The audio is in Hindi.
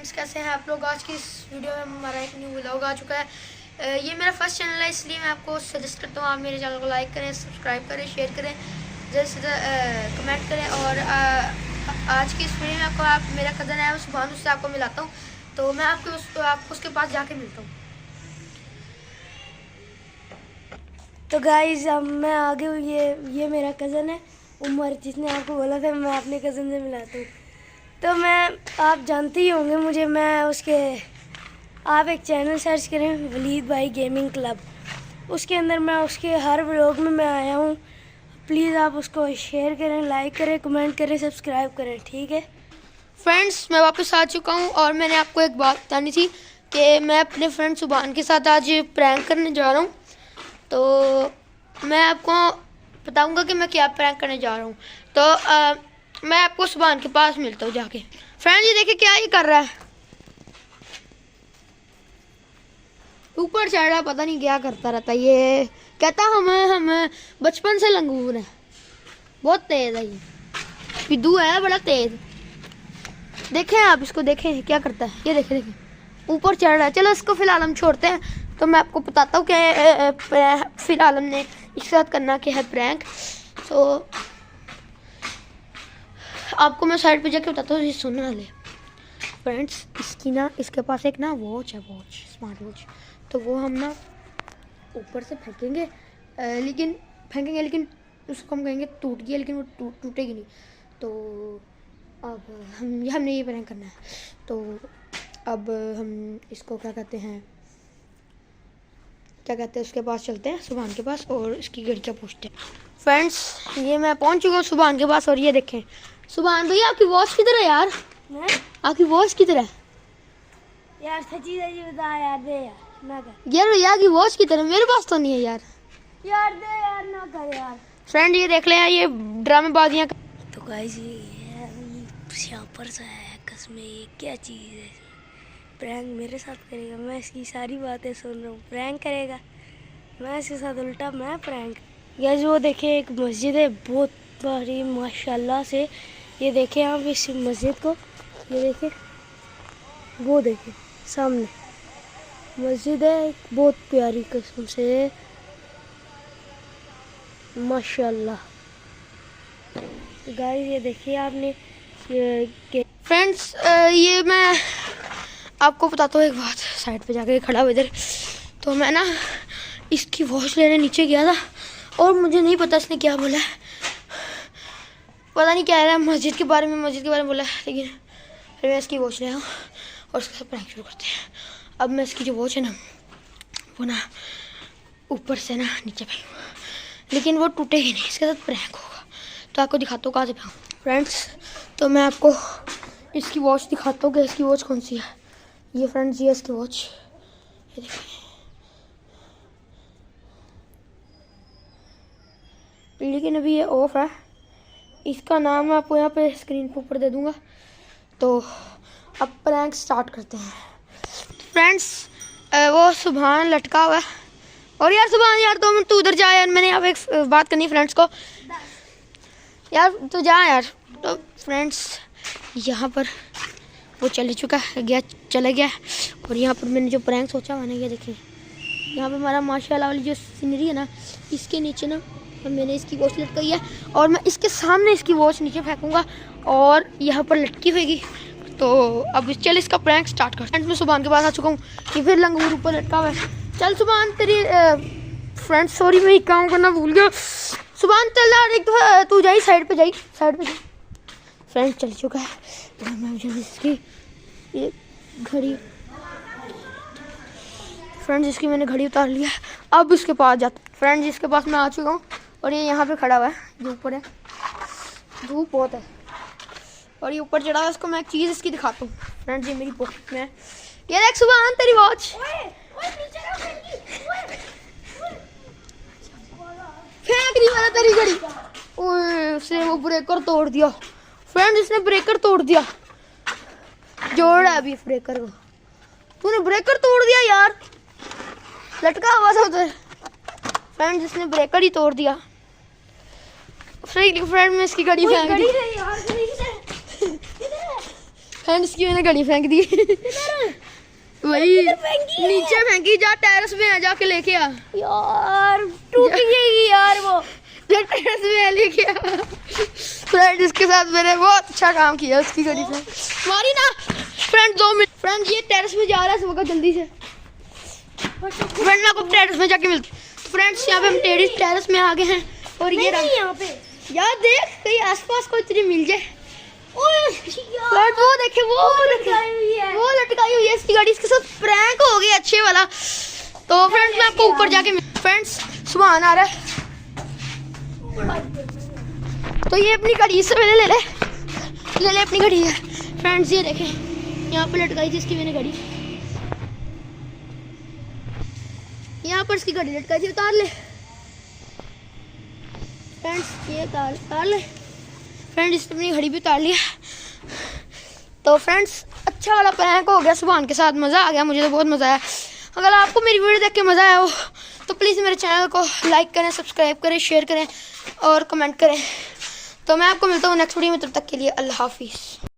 फ्रेंड्स, कैसे हैं आप लोग। आज की इस वीडियो में हमारा एक न्यू व्लॉग आ चुका है। ये मेरा फर्स्ट चैनल है, इसलिए मैं आपको सजेस्ट करता हूँ आप मेरे चैनल को लाइक करें, सब्सक्राइब करें, शेयर करें, ज़्यादा से ज़्यादा कमेंट करें। और आज की इस वीडियो में आपको मेरा कज़न है सुभान, उससे आपको मिलाता हूँ। तो मैं आपको उसके पास जाके मिलता हूँ। तो गाइस अब मैं आ गई हूँ। ये मेरा कज़न है उमर, जिसने आपको बोला था मैं अपने कज़न से मिलाता हूँ। तो आप जानते ही होंगे मुझे, आप एक चैनल सर्च करें वलीद भाई गेमिंग क्लब, उसके अंदर मैं उसके हर व्लॉग में मैं आया हूँ। प्लीज़ आप उसको शेयर करें, लाइक करें, कमेंट करें, सब्सक्राइब करें, ठीक है फ्रेंड्स। मैं वापस आ चुका हूँ और मैंने आपको एक बात बतानी थी कि मैं अपने फ्रेंड सुभान के साथ आज प्रैंक करने जा रहा हूँ। तो मैं आपको बताऊंगा कि मैं क्या प्रैंक करने जा रहा हूँ। तो मैं आपको सुभान के पास मिलता हूँ जाके। फ्रेंड ये देखिए क्या ये कर रहा है, ऊपर चढ़ रहा, पता नहीं क्या करता रहता। ये कहता हम बचपन से लंगूर है, बहुत तेज है, ये पिद्दू है बड़ा तेज। देखें आप इसको, देखें क्या करता है, ये देखें ऊपर चढ़ रहा है। चलो इसको फिलहाल हम छोड़ते हैं। तो मैं आपको बताता हूँ कि फिलहाल हमने इसके साथ करना क्या है प्रैंक। तो आपको मैं साइड पे जाके बताता हूँ, ये सुनने वाले फ्रेंड्स। इसके पास एक वॉच है, स्मार्ट वॉच। तो वो हम ऊपर से फेंकेंगे, लेकिन उसको हम कहेंगे टूट गया, लेकिन वो टूटेगी नहीं। तो अब हमने ये प्रैंक करना है। तो अब हम इसको क्या कहते हैं उसके पास चलते हैं, सुभान के पास, और इसकी गड़ियाँ पूछते हैं। फ्रेंड्स ये मैं पहुंच चुका हूँ सुभान के पास, और ये देखें सुभान भैया आपकी वॉच किधर है यार? आपकी वॉच किधर है यार? सच्ची सच्ची बता यार, दे यार, ना कर यार। भैया की वॉच किधर है? मेरे पास तो नहीं है यार। यार दे यार, ना कर यार। फ्रेंड ये देख लें, ये ड्रामेबाजियाँ। तो गाइस ये श्यापर सा है, कसम ये क्या चीज़ है? प्रैंक मेरे साथ करेगा, मैं इसकी सारी बातें सुन रहा हूँ। प्रैंक करेगा, मैं इसके साथ उल्टा मैं प्रैंक। गाइस वो देखे एक मस्जिद है बहुत बड़ी माशाल्लाह से। ये देखें आप इस मस्जिद को, ये देखें, वो देखें सामने मस्जिद है एक बहुत प्यारी किस्म से माशाल्लाह। गाइस ये देखिए आपने फ्रेंड्स ये मैं आपको बताता हूँ एक बात। साइड पे जाके खड़ा हुआ इधर, तो मैं इसकी वॉच लेने नीचे गया था, और मुझे नहीं पता इसने क्या बोला है, पता नहीं क्या है, मस्जिद के बारे में बोला है। लेकिन फिर मैं इसकी वॉच ले आया हूँ और उसके साथ प्रैंक शुरू करते हैं। अब मैं इसकी जो वॉच है वो ऊपर से नीचे फेंकूँगा, लेकिन वो टूटेगी नहीं, इसके साथ प्रैंक होगा। तो आपको दिखाता हूँ कहाँ से फेंकूँ फ्रेंड्स। तो मैं आपको इसकी वॉच दिखाता हूँ कि इसकी वॉच कौन सी है। ये फ्रेंड्स ये इसकी वॉच, ये देखिए, लेकिन अभी ये ऑफ है। इसका नाम मैं आपको यहाँ पे स्क्रीन पे ऊपर दे दूँगा। तो अब प्रैंक स्टार्ट करते हैं फ्रेंड्स। वो सुभान लटका हुआ है, और यार सुभान यार तू उधर जा यार, मैंने यहाँ पे एक बात करनी फ्रेंड्स को यार, तो जा यार। तो फ्रेंड्स यहाँ पर वो चला गया, और यहाँ पर मैंने जो प्रैंक सोचा मैंने, ये देखिए यहाँ पे हमारा माशाल्लाह वाली जो सीनरी है इसके नीचे मैंने इसकी वॉच लटकाई है, और मैं इसके सामने इसकी वॉच नीचे फेंकूंगा और यहाँ पर लटकी होगी। तो अब चल इसका प्रैंक स्टार्ट कर। मैं सुभान के पास आ चुका हूँ, कि फिर लंगूर ऊपर लटका हुआ है। चल सुभान तेरी फ्रेंड, सॉरी मैं काम करना भूल गया। सुभान चल यार, एक दफ़ा तू जाई साइड पे जाई। फ्रेंड चल चुका है। मैं इसकी ये घड़ी, फ्रेंड्स इसकी मैंने घड़ी उतार लिया। अब इसके पास जाता फ्रेंड्स, इसके पास मैं आ चुका हूँ, और ये यहाँ पे खड़ा हुआ है, जो ऊपर है, धूप बहुत है, और ये ऊपर चढ़ा है। इसको मैं एक चीज़ इसकी दिखाता हूँ फ्रेंड्स। ये मेरी पॉकेट में है, ये देख सुभान तेरी वॉच। फेंक रही मैंने तेरी घड़ी। ओए उसने वो ब्रेकर तोड़ दिया फ्रेंड्स, इसने ब्रेकर तोड़ दिया। जोड़ है अभी इस ब्रेकर को, तूने ब्रेकर तोड़ दिया यार, लटका हुआ था उधर। फ्रेंड्स इसने ब्रेकर ही तोड़ दिया। फ्रेंड में इसकी घड़ी फेंक दी। फ्रेंड्स की मैंने घड़ी फेंक दी वही नीचे फेंकी, जा टेरेस में आ, जाके लेके आ यार टूट जाएगी यार वो। जा टेरेस में आ, लेके आ। फ्रेंड इसके साथ मैंने बहुत अच्छा काम किया, उसकी घड़ी से मारी ना। फ्रेंड 2 मिनट, फ्रेंड ये टेरेस में जा रहा है सुबह जल्दी से। फ्रेंड मैं आपको टेरेस में जाके मिलती। तो फ्रेंड्स यहाँ पे हम टेरेस में आ गए हैं और ये यहाँ पे यार देख कहीं आसपास कोई तुझे मिल जाए। फ्रेंड वो देखे वो लटकाई हुई है इसकी गाड़ी, इसके साथ प्रैंक हो गया अच्छे वाला। तो फ्रेंड्स मैं आपको ऊपर जाके फ्रेंड्स सुबह आ रहा है, तो ये अपनी गाड़ी इससे पहले ले ले अपनी गाड़ी है। फ्रेंड्स ये देखें यहाँ पे लटकाई थी इसकी मैंने गाड़ी, यहाँ पर इसकी गाड़ी लटकाई थी, उतार ले फ्रेंड्स, ये उतार ले फ्रेंड्स, इसने अपनी घड़ी भी उतार लिया। तो फ्रेंड्स अच्छा वाला प्रैंक हो गया सुभान के साथ, मज़ा आ गया, मुझे तो बहुत मज़ा आया। अगर आपको मेरी वीडियो देख के मज़ा आया हो तो प्लीज़ मेरे चैनल को लाइक करें, सब्सक्राइब करें, शेयर करें और कमेंट करें। तो मैं आपको मिलता हूँ नेक्स्ट वीडियो में, तब तक के लिए अल्लाह हाफिज़।